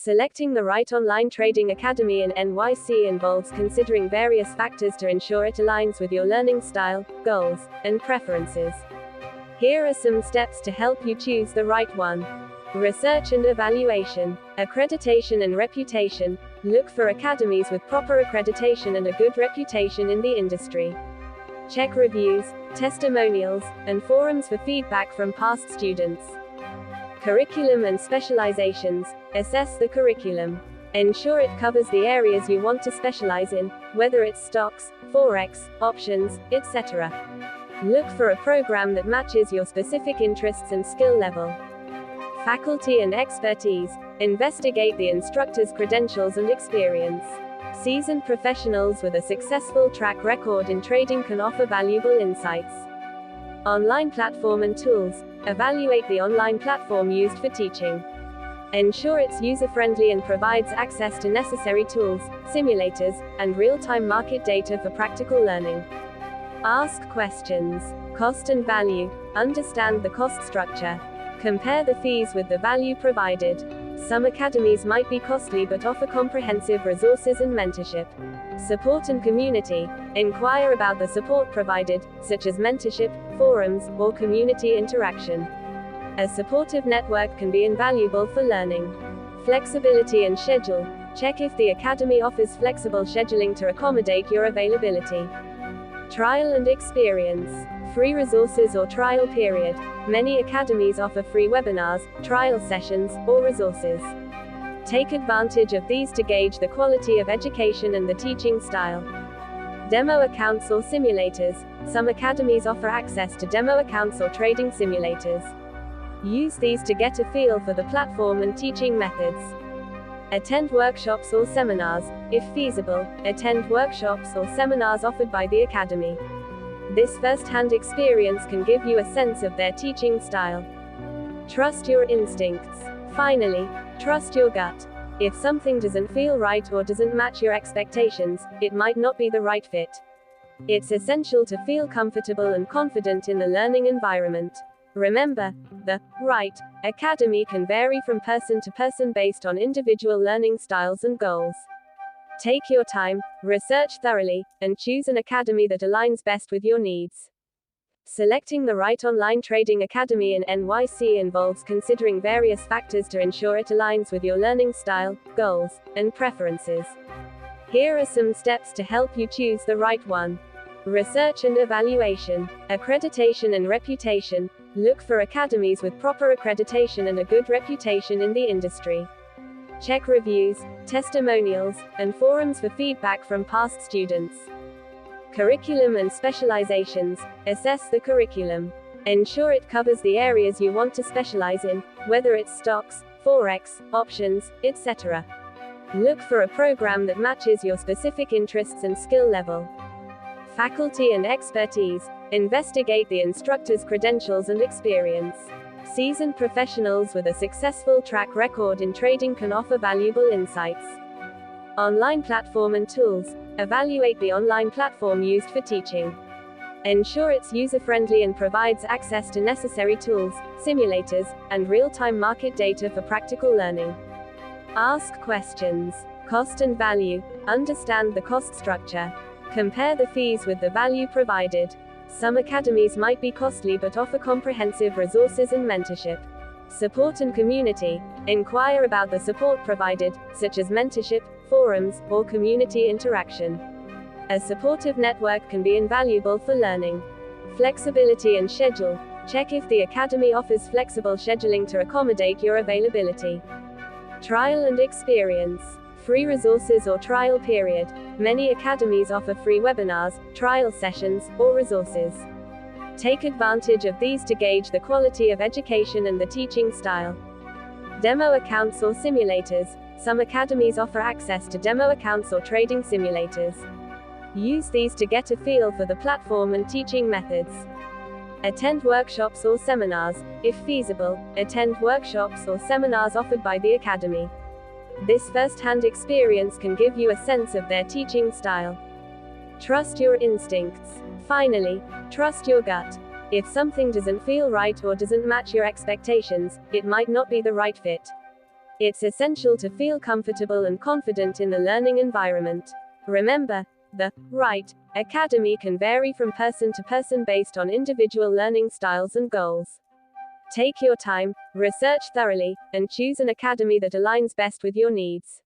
Selecting the right online trading academy in NYC involves considering various factors to ensure it aligns with your learning style, goals, and preferences. Here are some steps to help you choose the right one. Research and evaluation. Accreditation and reputation. Look for academies with proper accreditation and a good reputation in the industry. Check reviews, testimonials, and forums for feedback from past students. Curriculum and specializations. Assess the curriculum. Ensure it covers the areas you want to specialize in, whether it's stocks, forex, options, etc. Look for a program that matches your specific interests and skill level. Faculty and expertise. Investigate the instructor's credentials and experience. Seasoned professionals with a successful track record in trading can offer valuable insights. Online platform and tools. Evaluate the online platform used for teaching. Ensure it's user-friendly and provides access to necessary tools, simulators, and real-time market data for practical learning. Ask questions. Cost and value. Understand the cost structure. Compare the fees with the value provided. Some academies might be costly but offer comprehensive resources and mentorship. Support and community. Inquire about the support provided, such as mentorship, forums, or community interaction. A supportive network can be invaluable for learning. Flexibility and schedule. Check if the academy offers flexible scheduling to accommodate your availability. Trial and experience. Free resources or trial period. Many academies offer free webinars, trial sessions, or resources. Take advantage of these to gauge the quality of education and the teaching style. Demo accounts or simulators. Some academies offer access to demo accounts or trading simulators. Use these to get a feel for the platform and teaching methods. Attend workshops or seminars. If feasible, attend workshops or seminars offered by the academy. This first-hand experience can give you a sense of their teaching style. Trust your instincts. Finally, trust your gut. If something doesn't feel right or doesn't match your expectations, it might not be the right fit. It's essential to feel comfortable and confident in the learning environment. Remember, the right academy can vary from person to person based on individual learning styles and goals. Take your time, research thoroughly, and choose an academy that aligns best with your needs. Selecting the right online trading academy in NYC involves considering various factors to ensure it aligns with your learning style, goals, and preferences. Here are some steps to help you choose the right one. Research and evaluation. Accreditation and reputation. Look for academies with proper accreditation and a good reputation in the industry. Check reviews, testimonials, and forums for feedback from past students. Curriculum and specializations. Assess the curriculum. Ensure it covers the areas you want to specialize in, whether it's stocks, forex, options, etc. Look for a program that matches your specific interests and skill level. Faculty and expertise. Investigate the instructor's credentials and experience. Seasoned professionals with a successful track record in trading can offer valuable insights. Online platform and tools. Evaluate the online platform used for teaching. Ensure it's user-friendly and provides access to necessary tools, simulators, and real-time market data for practical learning. Ask questions. Cost and value. Understand the cost structure. Compare the fees with the value provided. Some academies might be costly but offer comprehensive resources and mentorship. Support and community. Inquire about the support provided, such as mentorship, forums, or community interaction. A supportive network can be invaluable for learning. Flexibility and schedule. Check if the academy offers flexible scheduling to accommodate your availability. Trial and experience. Free resources or trial period. Many academies offer free webinars, trial sessions, or resources. Take advantage of these to gauge the quality of education and the teaching style. Demo accounts or simulators. Some academies offer access to demo accounts or trading simulators. Use these to get a feel for the platform and teaching methods. Attend workshops or seminars. If feasible, attend workshops or seminars offered by the academy. This first-hand experience can give you a sense of their teaching style. Trust your instincts. Finally, trust your gut. If something doesn't feel right or doesn't match your expectations, it might not be the right fit. It's essential to feel comfortable and confident in the learning environment. Remember, the right academy can vary from person to person based on individual learning styles and goals. Take your time, research thoroughly, and choose an academy that aligns best with your needs.